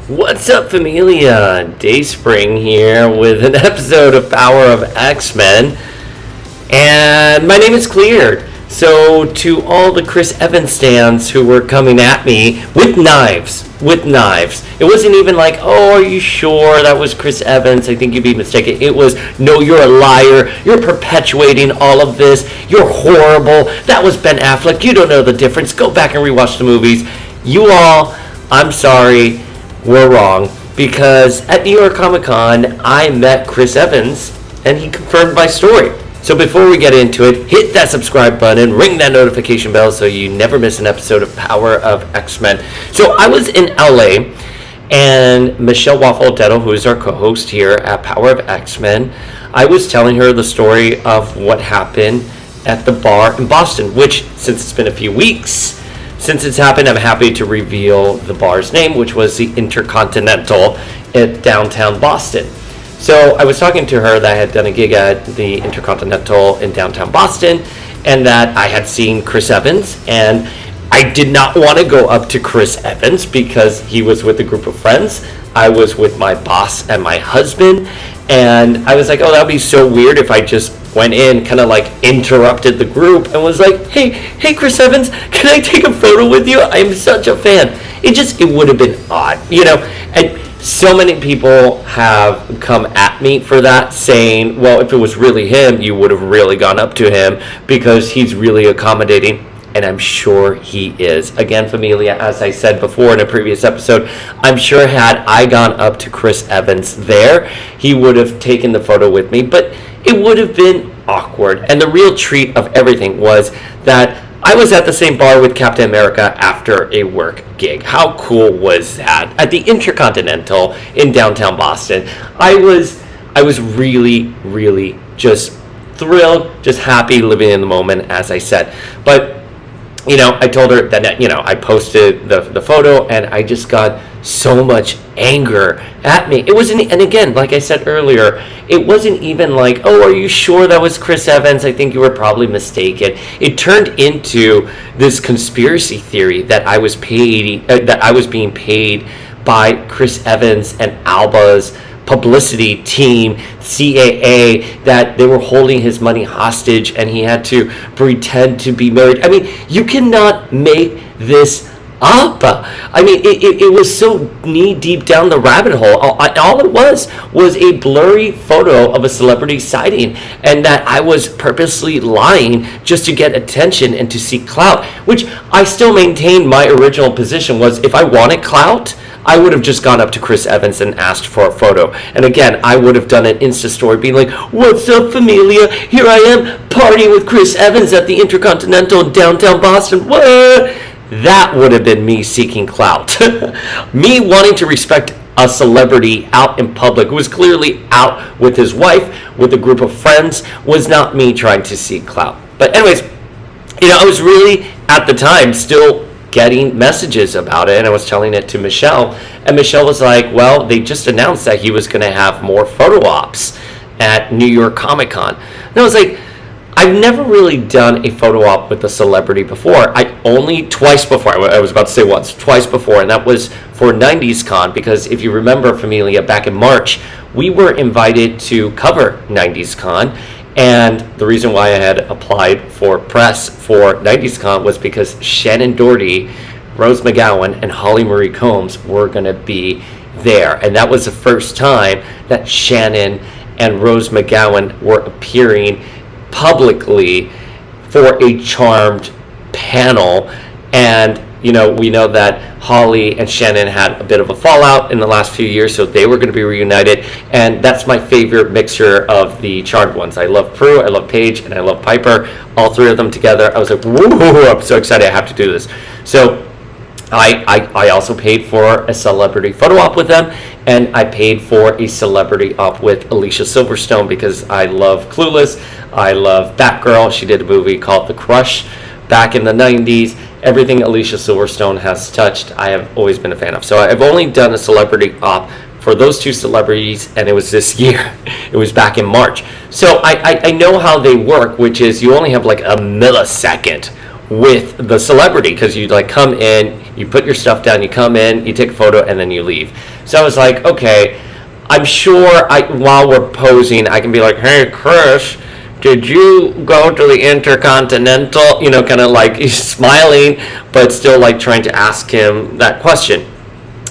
What's up, familia? Dayspring here with an episode of Power of X-Men. And my name is Cleared. So to all the Chris Evans stands who were coming at me with knives. It wasn't even like, oh, are you sure that was Chris Evans? I think you'd be mistaken. It was, no, you're a liar. You're perpetuating all of this. You're horrible. That was Ben Affleck. You don't know the difference. Go back and rewatch the movies. You all, I'm sorry, were wrong. Because at New York Comic Con, I met Chris Evans, and he confirmed my story. So before we get into it, hit that subscribe button, ring that notification bell so you never miss an episode of Power of X-Men. So I was in LA, and Michelle Waffle-Detto, who is our co-host here at Power of X-Men, I was telling her the story of what happened at the bar in Boston, which, since it's been a few weeks since it's happened, I'm happy to reveal the bar's name, which was the Intercontinental at downtown Boston. So I was talking to her that I had done a gig at the Intercontinental in downtown Boston, and that I had seen Chris Evans, and I did not want to go up to Chris Evans because he was with a group of friends. I was with my boss and my husband, and I was like, oh, that would be so weird if I just went in, kind of like interrupted the group and was like, hey Chris Evans, can I take a photo with you? I'm such a fan. It would have been odd, and so many people have come at me for that, saying, well, if it was really him, you would have really gone up to him because he's really accommodating, and I'm sure he is. Again, familia, as I said before in a previous episode, I'm sure had I gone up to Chris Evans there, he would have taken the photo with me, but it would have been awkward. And the real treat of everything was that I was at the same bar with Captain America after a work gig. How cool was that? At the Intercontinental in downtown Boston. I was really, really just thrilled, just happy, living in the moment, as I said. But, I told her that, I posted the photo, and I just got so much anger at me. It wasn't, and again, like I said earlier, it wasn't even like, oh, are you sure that was Chris Evans? I think you were probably mistaken. It turned into this conspiracy theory that I was being paid by Chris Evans and Alba's publicity team, CAA, that they were holding his money hostage and he had to pretend to be married. I mean, you cannot make this up. I mean, it was so knee deep down the rabbit hole. All it was a blurry photo of a celebrity sighting, and that I was purposely lying just to get attention and to seek clout, which I still maintain my original position was, if I wanted clout, I would have just gone up to Chris Evans and asked for a photo. And again, I would have done an Insta story being like, what's up, familia? Here I am partying with Chris Evans at the Intercontinental in downtown Boston. What? That would have been me seeking clout. Me wanting to respect a celebrity out in public who was clearly out with his wife, with a group of friends, was not me trying to seek clout. But anyways, I was really, at the time, still getting messages about it, and I was telling it to Michelle, and Michelle was like, well, they just announced that he was going to have more photo ops at New York Comic Con. And I was like, I've never really done a photo op with a celebrity before. Twice before, I was about to say once, twice before, and that was for 90s Con, because if you remember, familia, back in March, we were invited to cover 90s Con, and the reason why I had applied for press for 90s Con was because Shannon Doherty, Rose McGowan, and Holly Marie Combs were going to be there, and that was the first time that Shannon and Rose McGowan were appearing publicly for a Charmed panel. And we know that Holly and Shannon had a bit of a fallout in the last few years, so they were going to be reunited, and that's my favorite mixture of the Charmed ones. I love Prue, I love Paige, and I love Piper. All three of them together, I was like, whoa, I'm so excited, I have to do this. So I also paid for a celebrity photo op with them, and I paid for a celebrity op with Alicia Silverstone because I love Clueless, I love Batgirl. She did a movie called The Crush back in the 90s. Everything Alicia Silverstone has touched, I have always been a fan of. So I've only done a celebrity op for those two celebrities, and it was this year. It was back in March. So I know how they work, which is you only have like a millisecond with the celebrity, because you like come in, you put your stuff down, you come in, you take a photo, and then you leave. So I was like, okay, I'm sure while we're posing, I can be like, hey, Chris, did you go to the Intercontinental? Kind of like smiling, but still like trying to ask him that question.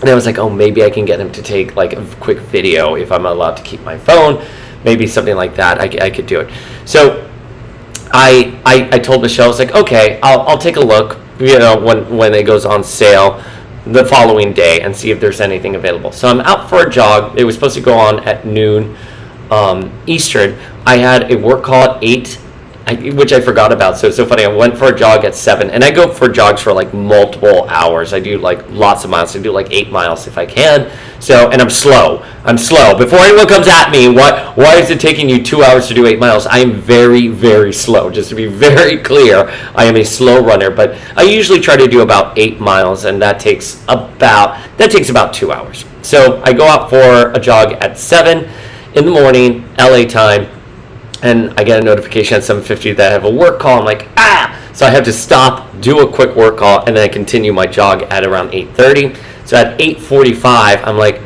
And I was like, oh, maybe I can get him to take like a quick video if I'm allowed to keep my phone. Maybe something like that. I could do it. So I told Michelle, I was like, okay, I'll take a look, when it goes on sale the following day and see if there's anything available. So I'm out for a jog. It was supposed to go on at noon Eastern. I had a work call at 8, which I forgot about. So it's so funny. I went for a jog at 7, and I go for jogs for like multiple hours. I do like lots of miles. I do like 8 miles if I can. So, and I'm slow. Before anyone comes at me, why is it taking you 2 hours to do 8 miles? I am very, very slow. Just to be very clear, I am a slow runner, but I usually try to do about 8 miles, and that takes about 2 hours. So I go out for a jog at 7 in the morning, LA time. And I get a notification at 7:50 that I have a work call. I'm like, So I have to stop, do a quick work call, and then I continue my jog at around 8:30. So at 8:45, I'm like,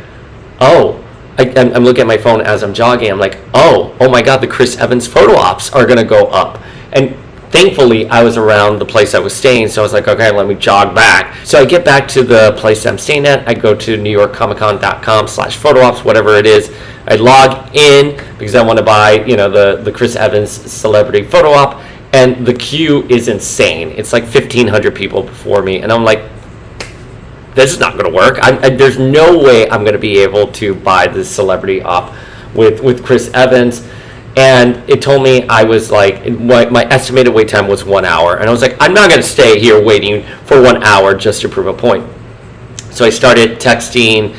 I'm looking at my phone as I'm jogging. I'm like, oh my God, the Chris Evans photo ops are going to go up. And thankfully, I was around the place I was staying, so I was like, okay, let me jog back. So I get back to the place I'm staying at. I go to NewYorkComicCon.com/photo ops, whatever it is. I log in because I want to buy, the Chris Evans celebrity photo op, and the queue is insane. It's like 1,500 people before me, and I'm like, this is not going to work. There's no way I'm going to be able to buy this celebrity op with Chris Evans. And it told me I was like, my estimated wait time was 1 hour, and I was like, I'm not going to stay here waiting for 1 hour just to prove a point. So I started texting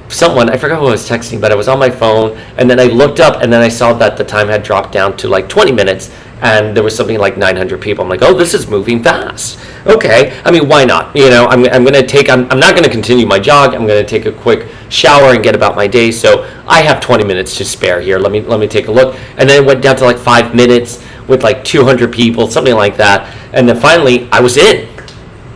someone. I forgot who I was texting, but I was on my phone, and then I looked up, and then I saw that the time had dropped down to like 20 minutes, and there was something like 900 people. I'm like, oh, this is moving fast. Okay, I mean, why not? I'm not going to continue my jog. I'm going to take a quick shower and get about my day. So I have 20 minutes to spare here. Let me take a look. And then it went down to like 5 minutes with like 200 people, something like that. And then finally, I was in.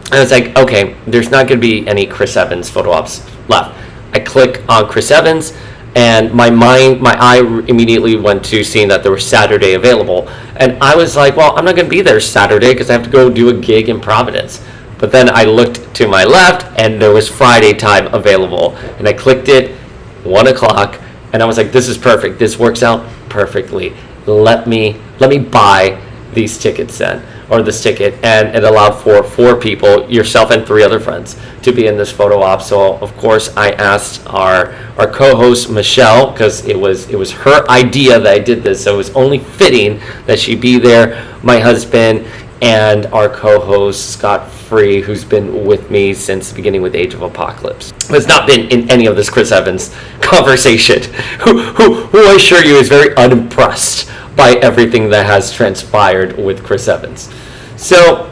And I was like, okay, there's not going to be any Chris Evans photo ops left. I click on Chris Evans, and my eye immediately went to seeing that there was Saturday available. And I was like, well, I'm not going to be there Saturday because I have to go do a gig in Providence. But then I looked to my left, and there was Friday time available. And I clicked it, 1 o'clock, and I was like, this is perfect. This works out perfectly. Let me buy these tickets then, or this ticket. And it allowed for 4 people, yourself and 3 other friends, to be in this photo op. So of course I asked our co-host Michelle, because it was her idea that I did this, so it was only fitting that she be there. My husband and our co-host Scott Free, who's been with me since the beginning with Age of Apocalypse, has not been in any of this Chris Evans conversation, who I assure you is very unimpressed by everything that has transpired with Chris Evans. So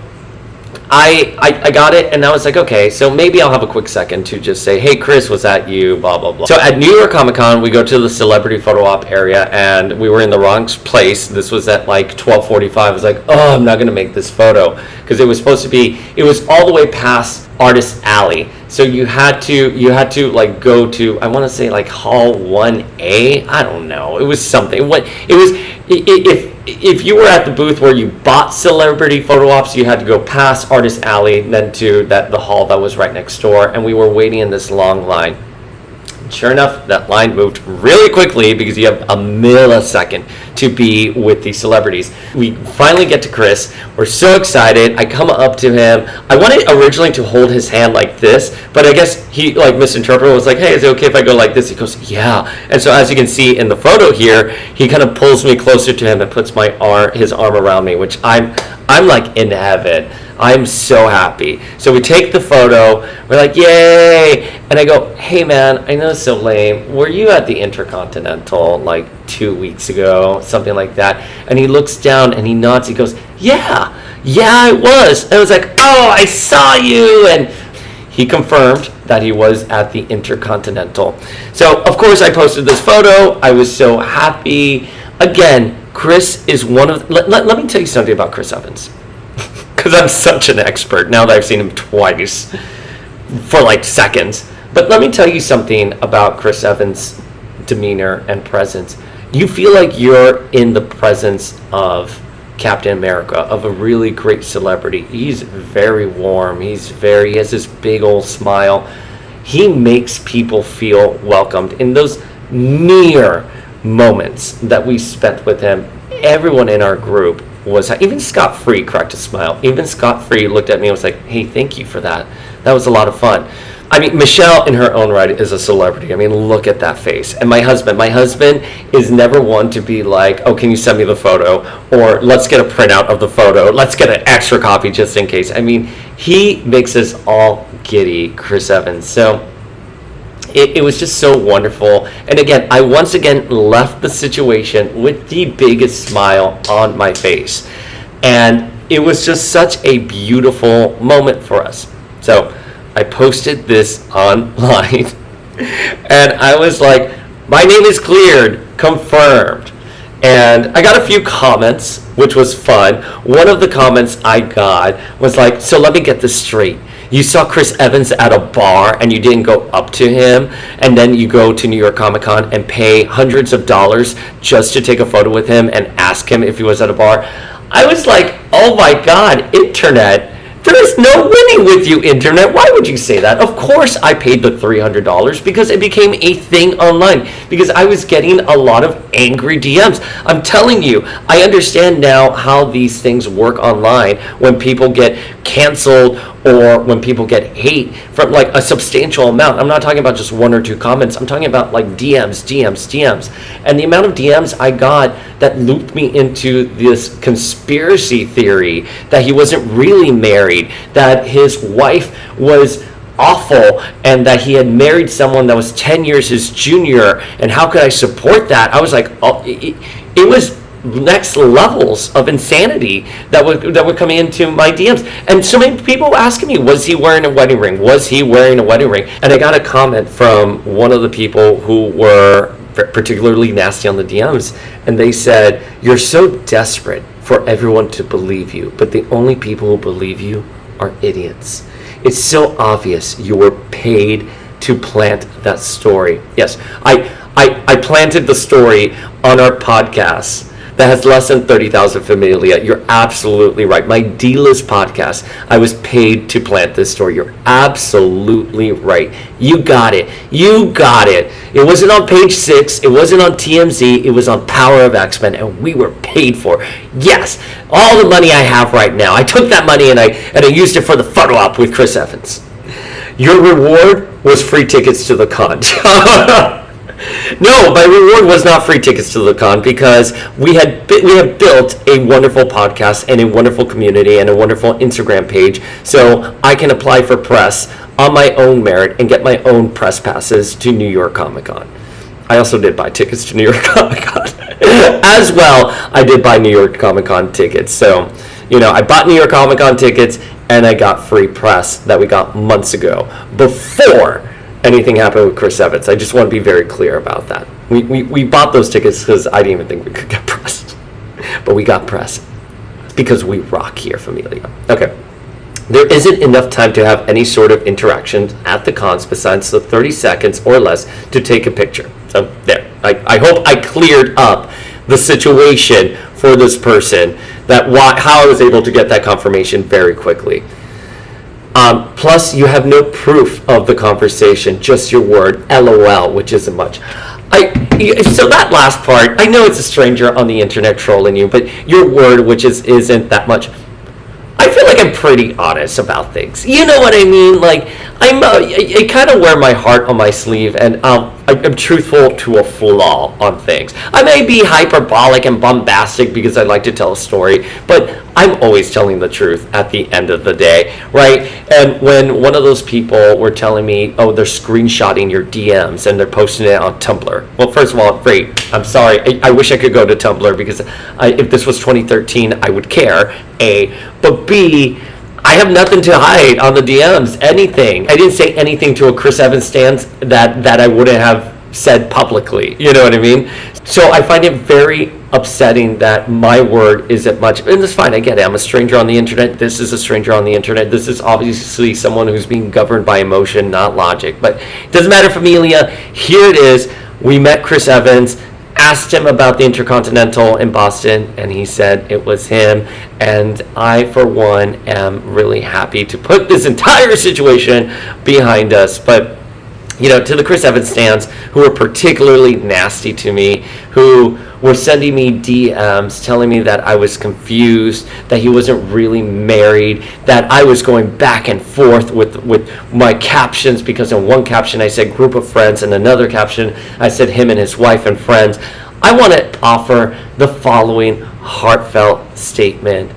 I got it, and I was like, okay, so maybe I'll have a quick second to just say, hey, Chris, was that you, blah, blah, blah. So at New York Comic Con, we go to the celebrity photo op area, and we were in the wrong place. This was at like 12:45. I was like, oh, I'm not going to make this photo, because it was supposed to be, it was all the way past Artist Alley. So you had to like go to, I want to say like Hall 1A. I don't know. It was something. If you were at the booth where you bought celebrity photo ops, you had to go past Artist Alley, then to the hall that was right next door, and we were waiting in this long line. Sure enough, that line moved really quickly because you have a millisecond to be with the celebrities. We finally get to Chris. We're so excited. I come up to him. I wanted originally to hold his hand like this, but I guess he like misinterpreted. Was like, hey, is it okay if I go like this? He goes, yeah. And so as you can see in the photo here, he kind of pulls me closer to him and puts his arm around me, which I'm like in heaven. I'm so happy. So we take the photo. We're like, yay! And I go, hey man, I know it's so lame. Were you at the Intercontinental like 2 weeks ago? Something like that. And he looks down and he nods. He goes, yeah, I was. And I was like, oh, I saw you. And he confirmed that he was at the Intercontinental. So of course I posted this photo. I was so happy. Again, Chris is one of, let me tell you something about Chris Evans. because I'm such an expert now that I've seen him twice for like seconds. But let me tell you something about Chris Evans' demeanor and presence. You feel like you're in the presence of Captain America, of a really great celebrity. He's very warm. He has this big old smile. He makes people feel welcomed. In those mere moments that we spent with him, everyone in our group was, even Scott Free cracked a smile. Even Scott Free looked at me and was like, hey, thank you for that. That was a lot of fun. I mean, Michelle in her own right is a celebrity. I mean, look at that face. And my husband is never one to be like, oh, can you send me the photo? Or let's get a printout of the photo. Let's get an extra copy just in case. I mean, he makes us all giddy, Chris Evans. So it was just so wonderful. And again, I once again left the situation with the biggest smile on my face. And it was just such a beautiful moment for us. So I posted this online and I was like, my name is cleared, confirmed. And I got a few comments, which was fun. One of the comments I got was like, so let me get this straight. You saw Chris Evans at a bar and you didn't go up to him, and then you go to New York Comic Con and pay hundreds of dollars just to take a photo with him and ask him if he was at a bar. I was like, oh my God, internet. There is no winning with you, internet. Why would you say that? Of course I paid the $300 because it became a thing online, because I was getting a lot of angry DMs. I'm telling you, I understand now how these things work online when people get canceled or when people get hate from like a substantial amount. I'm not talking about just one or two comments. I'm talking about like DMs. And the amount of DMs I got that looped me into this conspiracy theory that he wasn't really married, that his wife was awful, and that he had married someone that was 10 years his junior, and how could I support that? I was like, oh, it was next levels of insanity that were coming into my DMs. And so many people were asking me, was he wearing a wedding ring? Was he wearing a wedding ring? And I got a comment from one of the people who were particularly nasty on the DMs, and they said, you're so desperate for everyone to believe you, but the only people who believe you are idiots. It's so obvious you were paid to plant that story. Yes, I planted the story on our podcast that has less than 30,000 familia. You're absolutely right. My D-list podcast, I was paid to plant this story. You're absolutely right. You got it. It wasn't on page 6. It wasn't on TMZ. It was on Power of X-Men, and we were paid for it. Yes, all the money I have right now, I took that money and I used it for the photo op with Chris Evans. Your reward was free tickets to the con. No, my reward was not free tickets to the con, because we have built a wonderful podcast and a wonderful community and a wonderful Instagram page, so I can apply for press on my own merit and get my own press passes to New York Comic Con. I also did buy tickets to New York Comic Con. As well, I did buy New York Comic Con tickets. So, I bought New York Comic Con tickets and I got free press that we got months ago before anything happened with Chris Evans. I just want to be very clear about that. We bought those tickets because I didn't even think we could get press. But we got press because we rock here, familia. Okay. There isn't enough time to have any sort of interaction at the cons besides the 30 seconds or less to take a picture. So there. I hope I cleared up the situation for this person, how I was able to get that confirmation very quickly. Plus, you have no proof of the conversation, just your word, LOL, which isn't much. So that last part, I know it's a stranger on the internet trolling you, but your word, which isn't that much. I feel like I'm pretty honest about things. You know what I mean? Like, I kind of wear my heart on my sleeve, and I'm truthful to a flaw on things. I may be hyperbolic and bombastic because I like to tell a story, but I'm always telling the truth at the end of the day, right? And when one of those people were telling me, oh, they're screenshotting your DMs and they're posting it on Tumblr. Well, first of all, great. I'm sorry. I wish I could go to Tumblr, because if this was 2013, I would care, A. But B, I have nothing to hide on the DMs, anything. I didn't say anything to a Chris Evans stance that I wouldn't have said publicly. You know what I mean? So I find it very upsetting that my word isn't much. And it's fine, I get it. I'm a stranger on the internet. This is a stranger on the internet. This is obviously someone who's being governed by emotion, not logic. But it doesn't matter, familia. Here it is. We met Chris Evans, asked him about the Intercontinental in Boston, and he said it was him. And I, for one, am really happy to put this entire situation behind us. But to the Chris Evans stands who were particularly nasty to me, who were sending me DMs telling me that I was confused, that he wasn't really married, that I was going back and forth with my captions, because in one caption I said group of friends, and another caption I said him and his wife and friends. I want to offer the following heartfelt statement.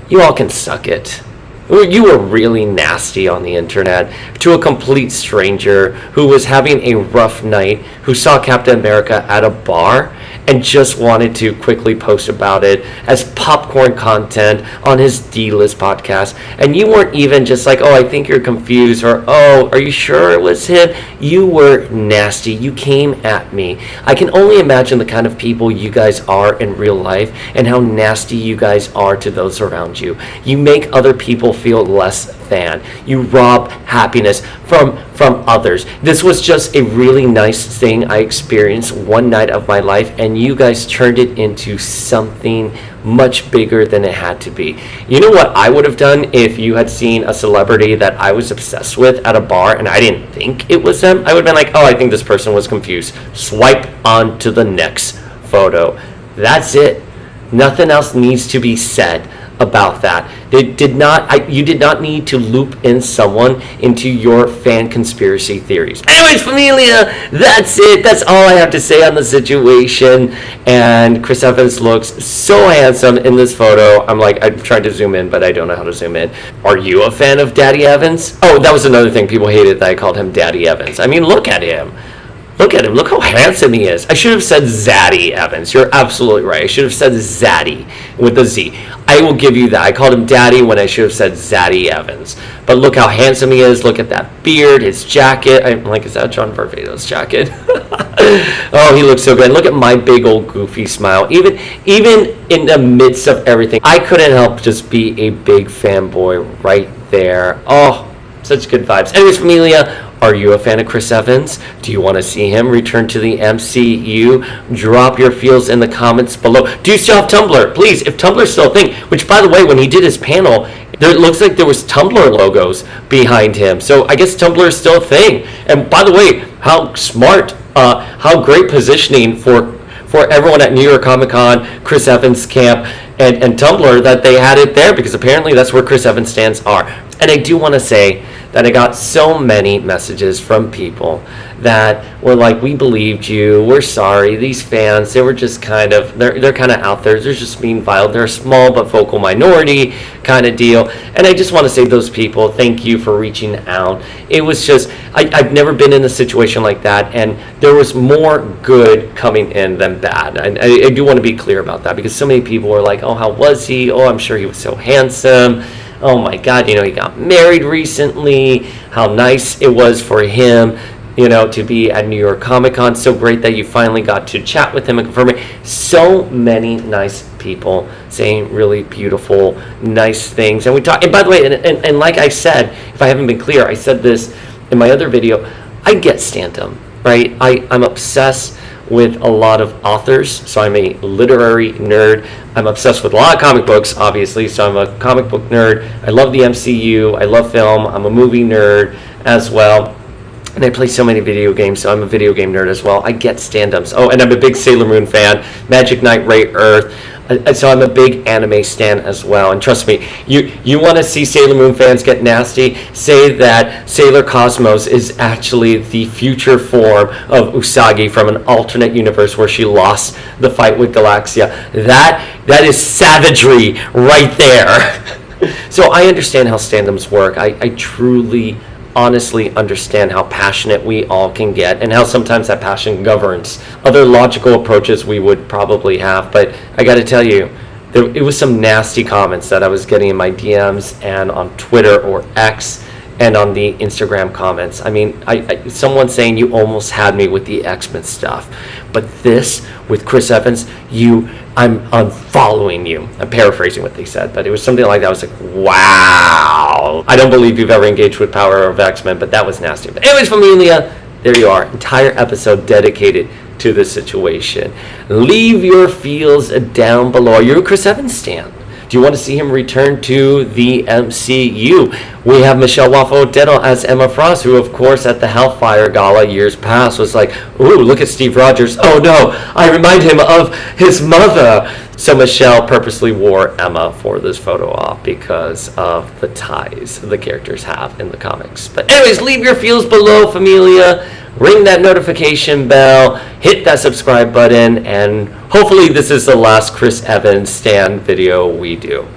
You all can suck it. You were really nasty on the internet to a complete stranger who was having a rough night, who saw Captain America at a bar and just wanted to quickly post about it as popcorn content on his D-List podcast. And you weren't even just like, oh, I think you're confused, or, oh, are you sure it was him? You were nasty. You came at me. I can only imagine the kind of people you guys are in real life and how nasty you guys are to those around you. You make other people feel less than. You rob happiness from others. This was just a really nice thing I experienced one night of my life, and you guys turned it into something much bigger than it had to be. You know what I would have done if you had seen a celebrity that I was obsessed with at a bar and I didn't think it was them? I would have been like, oh, I think this person was confused. Swipe on to the next photo. That's it. Nothing else needs to be said about that. You did not need to loop in someone into your fan conspiracy theories. Anyways, familia, that's it. That's all I have to say on the situation. And Chris Evans looks so handsome in this photo. I'm trying to zoom in, but I don't know how to zoom in. Are you a fan of Daddy Evans? Oh, that was another thing. People hated that I called him Daddy Evans. I mean, look at him. Look at him. Look how handsome he is. I should have said Zaddy Evans. You're absolutely right. I should have said Zaddy with a Z. I will give you that. I called him Daddy when I should have said Zaddy Evans. But look how handsome he is. Look at that beard, his jacket. I'm like, is that John Barbados' jacket? Oh, he looks so good. Look at my big old goofy smile. Even in the midst of everything, I couldn't help just be a big fanboy right there. Oh, such good vibes. Anyways, familia, are you a fan of Chris Evans? Do you want to see him return to the MCU? Drop your feels in the comments below. Do you still have Tumblr? Please, if Tumblr's still a thing, which, by the way, when he did his panel, it looks like there was Tumblr logos behind him. So I guess Tumblr is still a thing. And by the way, how smart, how great positioning for everyone at New York Comic Con, Chris Evans camp, and Tumblr that they had it there, because apparently that's where Chris Evans stands are. And I do want to say that I got so many messages from people that were like, we believed you, we're sorry, these fans, they were just kind of, they're kind of out there, they're just being vile, they're a small but vocal minority kind of deal. And I just want to say, those people, thank you for reaching out. It was just, I've never been in a situation like that, and there was more good coming in than bad. I do want to be clear about that, because so many people were like, oh, how was he? Oh, I'm sure he was so handsome. Oh my God, he got married recently. How nice it was for him, to be at New York Comic Con. So great that you finally got to chat with him and confirm it. So many nice people saying really beautiful, nice things. And we talked, and by the way, and like I said, if I haven't been clear, I said this in my other video, I get Stantum, right? I'm obsessed with a lot of authors, so I'm a literary nerd. I'm obsessed with a lot of comic books, obviously, so I'm a comic book nerd. I love the MCU, I love film, I'm a movie nerd as well, and I play so many video games, so I'm a video game nerd as well. I get stand-ups. Oh, and I'm a big Sailor Moon fan, Magic Knight, Ray Earth, so I'm a big anime stan as well. And trust me, you want to see Sailor Moon fans get nasty, say that Sailor Cosmos is actually the future form of Usagi from an alternate universe where she lost the fight with Galaxia. That is savagery right there. So I understand how stand-ups work. I truly, honestly understand how passionate we all can get, and how sometimes that passion governs other logical approaches we would probably have. But I got to tell you, it was some nasty comments that I was getting in my DMs and on Twitter or X, and on the Instagram comments. I mean, someone saying you almost had me with the X-Men stuff, but this with Chris Evans, I'm unfollowing you. I'm paraphrasing what they said, but it was something like that. I was like, wow. I don't believe you've ever engaged with Power of X-Men, but that was nasty. But anyways, Familia, there you are. Entire episode dedicated to this situation. Leave your feels down below. Are you a Chris Evans stan? Do you want to see him return to the MCU? We have Michelle Waffle-Odetto as Emma Frost, who, of course, at the Hellfire Gala years past was like, ooh, look at Steve Rogers. Oh, no, I remind him of his mother. So Michelle purposely wore Emma for this photo op because of the ties the characters have in the comics. But anyways, leave your feels below, Familia. Ring that notification bell, hit that subscribe button, and hopefully this is the last Chris Evans stan video we do.